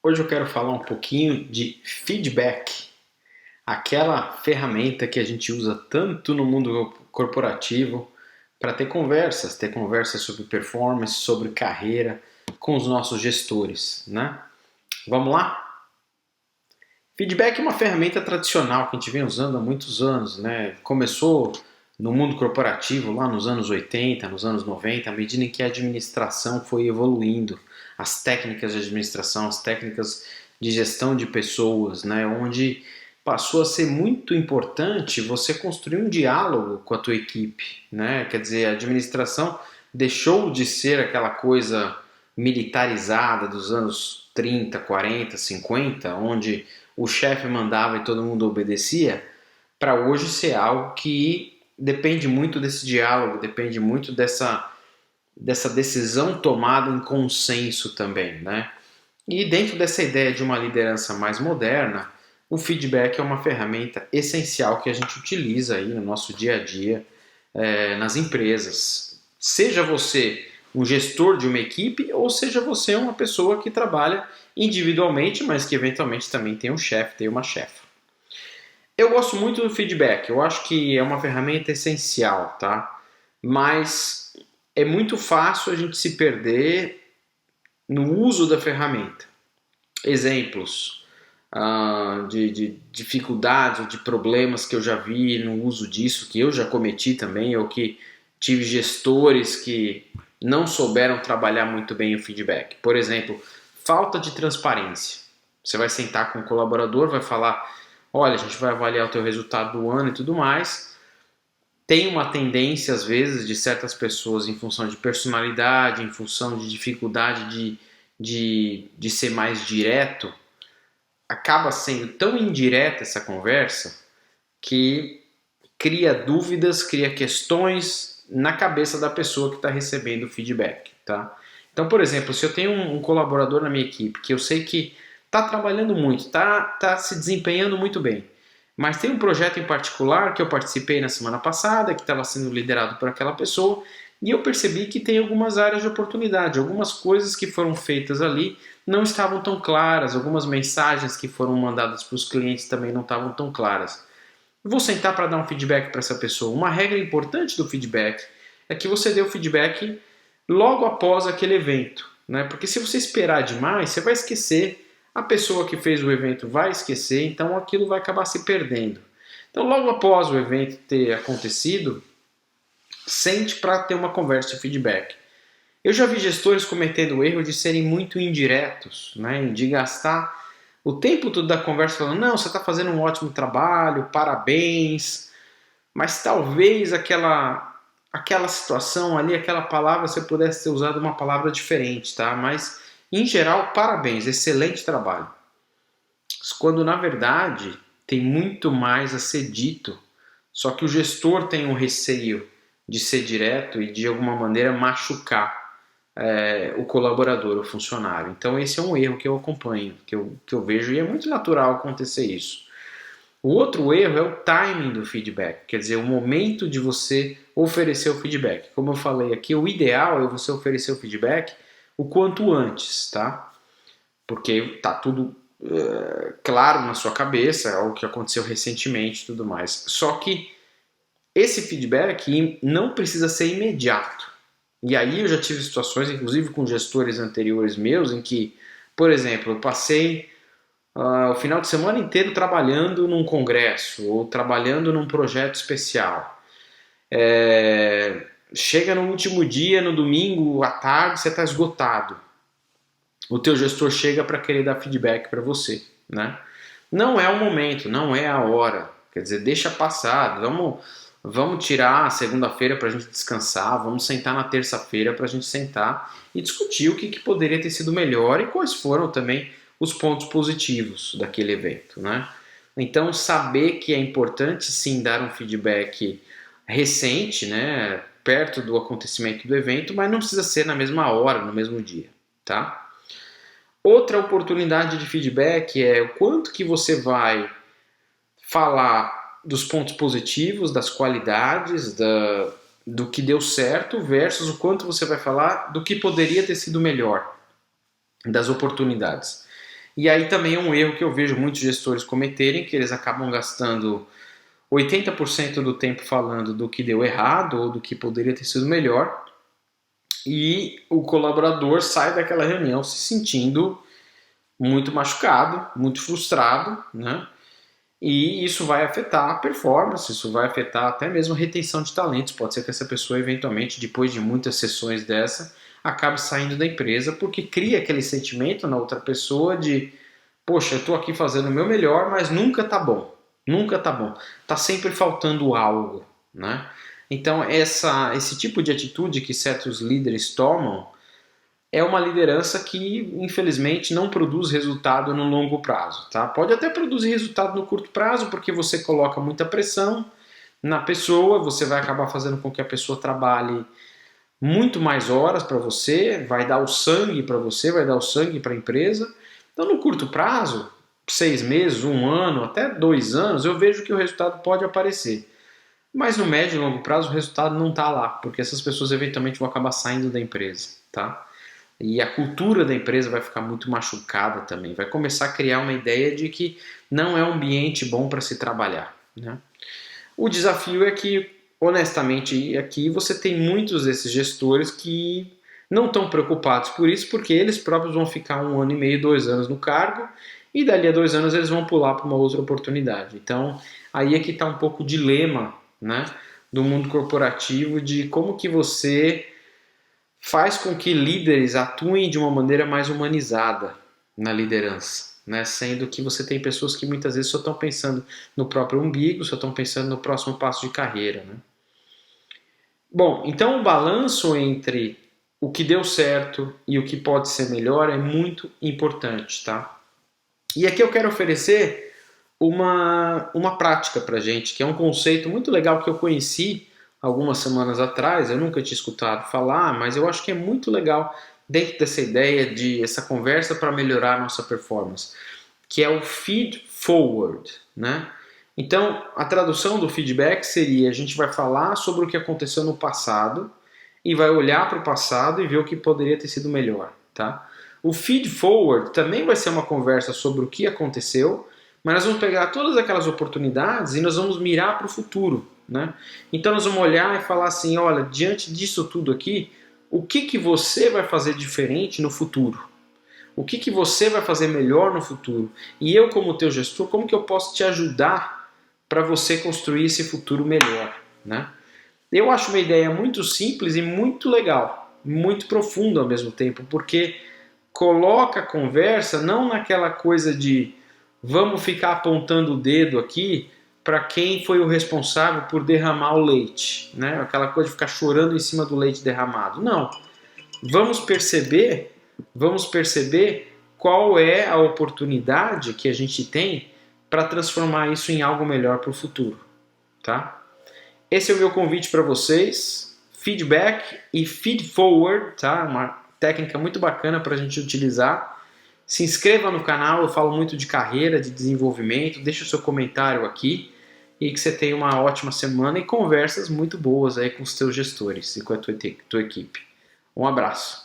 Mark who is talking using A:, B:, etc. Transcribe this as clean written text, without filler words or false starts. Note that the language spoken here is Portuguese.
A: Hoje eu quero falar um pouquinho de feedback, aquela ferramenta que a gente usa tanto no mundo corporativo para ter conversas sobre performance, sobre carreira com os nossos gestores, né? Vamos lá? Feedback é uma ferramenta tradicional que a gente vem usando há muitos anos, né? Começou no mundo corporativo lá nos anos 80, nos anos 90, à medida em que a administração foi evoluindo, as técnicas de administração, as técnicas de gestão de pessoas, né? Onde passou a ser muito importante você construir um diálogo com a tua equipe, né? Quer dizer, a administração deixou de ser aquela coisa militarizada dos anos 30, 40, 50, onde o chefe mandava e todo mundo obedecia, para hoje ser algo que depende muito desse diálogo, depende muito dessa decisão tomada em consenso também, né? E dentro dessa ideia de uma liderança mais moderna, o feedback é uma ferramenta essencial que a gente utiliza aí no nosso dia a dia, nas empresas. Seja você um gestor de uma equipe ou seja você uma pessoa que trabalha individualmente, mas que eventualmente também tem um chefe, tem uma chefa. Eu gosto muito do feedback, eu acho que é uma ferramenta essencial, tá? Mas é muito fácil a gente se perder no uso da ferramenta. Exemplos de dificuldades ou de problemas que eu já vi no uso disso, que eu já cometi também, ou que tive gestores que não souberam trabalhar muito bem o feedback. Por exemplo, falta de transparência. Você vai sentar com o colaborador, vai falar: olha, a gente vai avaliar o teu resultado do ano e tudo mais. Tem uma tendência, às vezes, de certas pessoas, em função de personalidade, em função de dificuldade de ser mais direto, acaba sendo tão indireta essa conversa que cria dúvidas, cria questões na cabeça da pessoa que está recebendo o feedback, tá? Então, por exemplo, se eu tenho um colaborador na minha equipe que eu sei que está trabalhando muito, está se desempenhando muito bem, mas tem um projeto em particular que eu participei na semana passada, que estava sendo liderado por aquela pessoa, e eu percebi que tem algumas áreas de oportunidade, algumas coisas que foram feitas ali não estavam tão claras, algumas mensagens que foram mandadas para os clientes também não estavam tão claras. Vou sentar para dar um feedback para essa pessoa. Uma regra importante do feedback é que você dê o feedback logo após aquele evento, né? Porque se você esperar demais, você vai esquecer, a pessoa que fez o evento vai esquecer, então aquilo vai acabar se perdendo. Então, logo após o evento ter acontecido, sente para ter uma conversa de feedback. Eu já vi gestores cometendo o erro de serem muito indiretos, né? De gastar o tempo todo da conversa falando: não, você está fazendo um ótimo trabalho, parabéns, mas talvez aquela situação ali, aquela palavra, você pudesse ter usado uma palavra diferente, tá? Mas, em geral, parabéns, excelente trabalho. Quando, na verdade, tem muito mais a ser dito, só que o gestor tem um receio de ser direto e, de alguma maneira, machucar o colaborador, o funcionário. Então esse é um erro que eu acompanho, que eu vejo, e é muito natural acontecer isso. O outro erro é o timing do feedback, quer dizer, o momento de você oferecer o feedback. Como eu falei aqui, o ideal é você oferecer o feedback o quanto antes, tá? Porque tá tudo claro na sua cabeça, é o que aconteceu recentemente e tudo mais. Só que esse feedback não precisa ser imediato. E aí eu já tive situações, inclusive com gestores anteriores meus, em que, por exemplo, eu passei o final de semana inteiro trabalhando num congresso ou trabalhando num projeto especial. Chega no último dia, no domingo à tarde, você está esgotado. O teu gestor chega para querer dar feedback para você, né? Não é o momento, não é a hora. Quer dizer, deixa passar, vamos tirar a segunda-feira para a gente descansar, vamos sentar na terça-feira para a gente sentar e discutir o que poderia ter sido melhor e quais foram também os pontos positivos daquele evento, né? Então, saber que é importante sim dar um feedback recente, né, perto do acontecimento do evento, mas não precisa ser na mesma hora, no mesmo dia, tá? Outra oportunidade de feedback é o quanto que você vai falar dos pontos positivos, das qualidades, do que deu certo, versus o quanto você vai falar do que poderia ter sido melhor, das oportunidades. E aí também é um erro que eu vejo muitos gestores cometerem, que eles acabam gastando 80% do tempo falando do que deu errado ou do que poderia ter sido melhor, e o colaborador sai daquela reunião se sentindo muito machucado, muito frustrado, né? E isso vai afetar a performance, isso vai afetar até mesmo a retenção de talentos. Pode ser que essa pessoa, eventualmente, depois de muitas sessões dessa, acabe saindo da empresa porque cria aquele sentimento na outra pessoa de: poxa, eu estou aqui fazendo o meu melhor, mas nunca tá bom. Nunca tá bom. Tá sempre faltando algo, né? Então, esse tipo de atitude que certos líderes tomam é uma liderança que, infelizmente, não produz resultado no longo prazo, tá? Pode até produzir resultado no curto prazo, porque você coloca muita pressão na pessoa, você vai acabar fazendo com que a pessoa trabalhe muito mais horas para você, vai dar o sangue para você, vai dar o sangue para a empresa. Então, no curto prazo, 6 meses, 1 ano, até 2 anos, eu vejo que o resultado pode aparecer. Mas no médio e longo prazo, o resultado não está lá, porque essas pessoas eventualmente vão acabar saindo da empresa, tá? E a cultura da empresa vai ficar muito machucada também. Vai começar a criar uma ideia de que não é um ambiente bom para se trabalhar, né? O desafio é que, honestamente, aqui você tem muitos desses gestores que não estão preocupados por isso, porque eles próprios vão ficar 1 ano e meio, 2 anos no cargo, e dali a 2 anos eles vão pular para uma outra oportunidade. Então, aí é que está um pouco o dilema, né, do mundo corporativo, de como que você faz com que líderes atuem de uma maneira mais humanizada na liderança, né? Sendo que você tem pessoas que muitas vezes só estão pensando no próprio umbigo, só estão pensando no próximo passo de carreira, né? Bom, então o balanço entre o que deu certo e o que pode ser melhor é muito importante, tá? E aqui eu quero oferecer uma prática pra gente, que é um conceito muito legal que eu conheci algumas semanas atrás, eu nunca tinha escutado falar, mas eu acho que é muito legal dentro dessa ideia de essa conversa para melhorar a nossa performance, que é o feed forward, né? Então, a tradução do feedback seria: a gente vai falar sobre o que aconteceu no passado e vai olhar para o passado e ver o que poderia ter sido melhor, tá? O feed forward também vai ser uma conversa sobre o que aconteceu, mas nós vamos pegar todas aquelas oportunidades e nós vamos mirar para o futuro, né? Então nós vamos olhar e falar assim: olha, diante disso tudo aqui, o que você vai fazer diferente no futuro? O que você vai fazer melhor no futuro? E eu, como teu gestor, como que eu posso te ajudar para você construir esse futuro melhor, né? Eu acho uma ideia muito simples e muito legal, muito profunda ao mesmo tempo, porque coloca a conversa não naquela coisa de vamos ficar apontando o dedo aqui para quem foi o responsável por derramar o leite, né? Aquela coisa de ficar chorando em cima do leite derramado. Não. Vamos perceber qual é a oportunidade que a gente tem para transformar isso em algo melhor para o futuro, tá? Esse é o meu convite para vocês. Feedback e feed forward, tá? Uma técnica muito bacana para a gente utilizar. Se inscreva no canal, eu falo muito de carreira, de desenvolvimento. Deixe o seu comentário aqui e que você tenha uma ótima semana e conversas muito boas aí com os teus gestores e com a tua equipe. Um abraço.